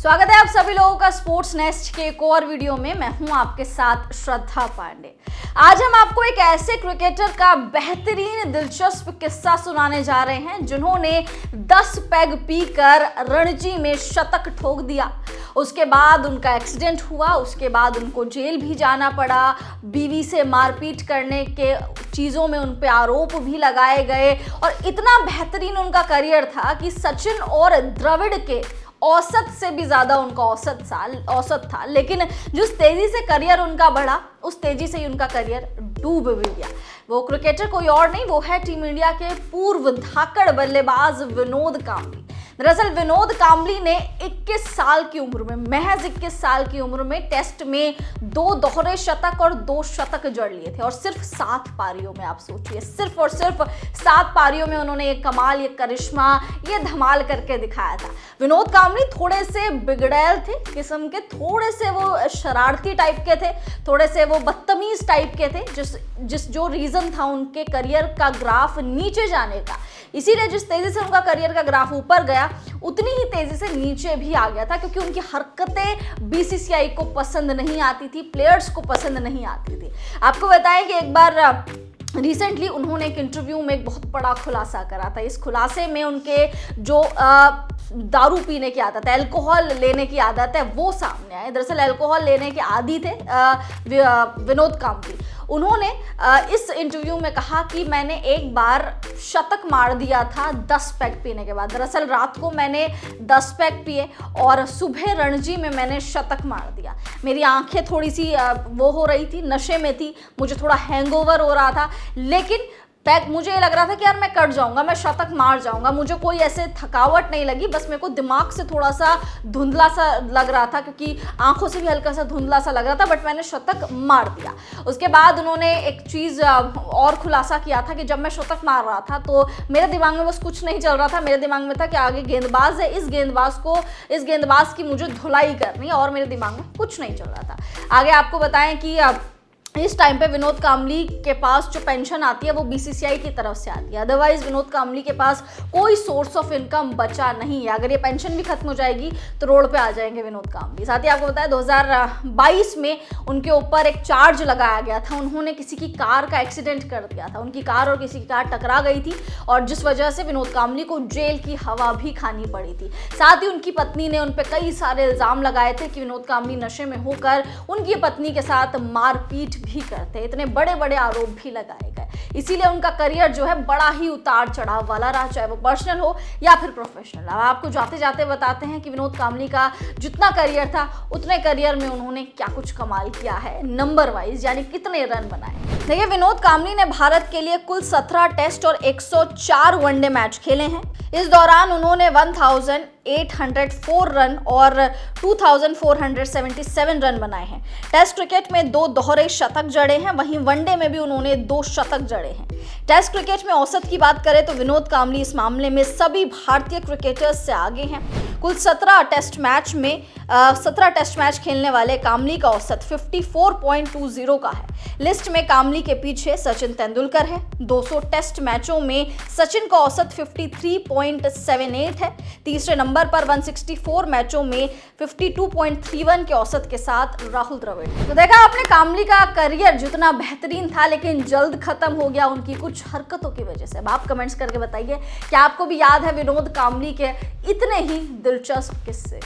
स्वागत है आप सभी लोगों का स्पोर्ट्स नेस्ट के एक और वीडियो में। मैं हूं आपके साथ श्रद्धा पांडे। आज हम आपको एक ऐसे क्रिकेटर का बेहतरीन दिलचस्प किस्सा सुनाने जा रहे हैं जिन्होंने 10 पैग पीकर रणजी में शतक ठोक दिया। उसके बाद उनका एक्सीडेंट हुआ, उसके बाद उनको जेल भी जाना पड़ा, बीवी से मारपीट करने के चीज़ों में उन पे आरोप भी लगाए गए और इतना बेहतरीन उनका करियर था कि सचिन और द्रविड़ के औसत से भी ज़्यादा उनका औसत था। लेकिन जिस तेज़ी से करियर उनका बढ़ा उस तेज़ी से ही उनका करियर डूब भी गया। वो क्रिकेटर कोई और नहीं, वो है टीम इंडिया के पूर्व धाकड़ बल्लेबाज विनोद कांबली। दरअसल विनोद कांबली ने 21 साल की उम्र में, महज 21 साल की उम्र में टेस्ट में 2 दोहरे शतक और 2 शतक जड़ लिए थे और सिर्फ 7 पारियों में। आप सोचिए, सिर्फ और सिर्फ 7 पारियों में उन्होंने ये कमाल, ये करिश्मा, ये धमाल करके दिखाया था। विनोद कांबली थोड़े से बिगड़ैल थे किस्म के, थोड़े से वो शरारती टाइप के थे, थोड़े से वो बदतमीज टाइप के थे, जो रीजन था उनके करियर का ग्राफ नीचे जाने का। इसीलिए जिस तेजी से उनका करियर का ग्राफ ऊपर गया उतनी ही तेजी से नीचे भी आ गया था, क्योंकि उनकी हरकतें बीसीसीआई को पसंद नहीं आती थी, प्लेयर्स को पसंद नहीं आती थी। आपको बताएं कि एक बार रिसेंटली उन्होंने एक इंटरव्यू में एक बहुत बड़ा खुलासा करा था। इस खुलासे में उनके जो दारू पीने की आदत है, अल्कोहल लेने की आदत है, वो सामने आए। दरअसल अल्कोहल लेने के आदी थे विनोद कांबली। उन्होंने इस इंटरव्यू में कहा कि मैंने एक बार शतक मार दिया था 10 पैग पीने के बाद। दरअसल रात को मैंने 10 पैग पिए और सुबह रणजी में मैंने शतक मार दिया। मेरी आंखें थोड़ी सी वो हो रही थी, नशे में थी, मुझे थोड़ा हैंगओवर हो रहा था, लेकिन मुझे ये लग रहा था कि यार मैं कट जाऊंगा, मैं शतक मार जाऊंगा। मुझे कोई ऐसे थकावट नहीं लगी, बस मेरे को दिमाग से थोड़ा सा धुंधला सा लग रहा था, क्योंकि आंखों से भी हल्का सा धुंधला सा लग रहा था, बट मैंने शतक मार दिया। उसके बाद उन्होंने एक चीज़ और खुलासा किया था कि जब मैं शतक मार रहा था तो मेरे दिमाग में बस कुछ नहीं चल रहा था। मेरे दिमाग में था कि आगे गेंदबाज है, इस गेंदबाज की मुझे धुलाई करनी है, और मेरे दिमाग में कुछ नहीं चल रहा था। आगे आपको बताएं कि इस टाइम पे विनोद कांबली के पास जो पेंशन आती है वो बीसीसीआई की तरफ से आती है। अदरवाइज विनोद कांबली के पास कोई सोर्स ऑफ इनकम बचा नहीं है। अगर ये पेंशन भी खत्म हो जाएगी तो रोड पे आ जाएंगे विनोद कांबली। साथ ही आपको बताया 2022 में उनके ऊपर एक चार्ज लगाया गया था। उन्होंने किसी की कार का एक्सीडेंट कर दिया था, उनकी कार और किसी की कार टकरा गई थी, और जिस वजह से विनोद कांबली को जेल की हवा भी खानी पड़ी थी। साथ ही उनकी पत्नी ने उन पर कई सारे इल्ज़ाम लगाए थे कि विनोद कांबली नशे में होकर उनकी पत्नी के साथ मारपीट भी करते। इतने बड़े बड़े आरोप भी लगाए गए। इसीलिए उनका करियर जो है बड़ा ही उतार चढ़ाव वाला रहा, चाहे वो पर्सनल हो या फिर प्रोफेशनल। अब आपको जाते जाते बताते हैं कि विनोद कांबली का जितना करियर था उतने करियर में उन्होंने क्या कुछ कमाल किया है नंबर वाइज, यानी कितने रन बनाए। देखिए, विनोद कांबली ने भारत के लिए कुल 17 टेस्ट और 104 वनडे मैच खेले हैं। इस दौरान उन्होंने 1804 रन और 2477 रन बनाए हैं। टेस्ट क्रिकेट में 2 दोहरे शतक जड़े हैं, वहीं वनडे में भी उन्होंने 2 शतक जड़े हैं। टेस्ट क्रिकेट में औसत की बात करें तो विनोद कांबली इस मामले में सभी भारतीय क्रिकेटर्स से आगे हैं। कुल 17 टेस्ट मैच खेलने वाले कांबली का औसत 54.20 का है। लिस्ट में कांबली के पीछे सचिन तेंदुलकर है। 200 टेस्ट मैचों में सचिन का औसत 53.78 है। तीसरे नंबर पर 164 मैचों में 52.31 के औसत के साथ राहुल द्रविड़। तो देखा आपने कांबली का करियर जितना बेहतरीन था, लेकिन जल्द खत्म हो गया उनकी कुछ हरकतों की वजह से। अब आप कमेंट्स करके बताइए कि आपको भी याद है विनोद कांबली के इतने ही दिलचस्प किस्से।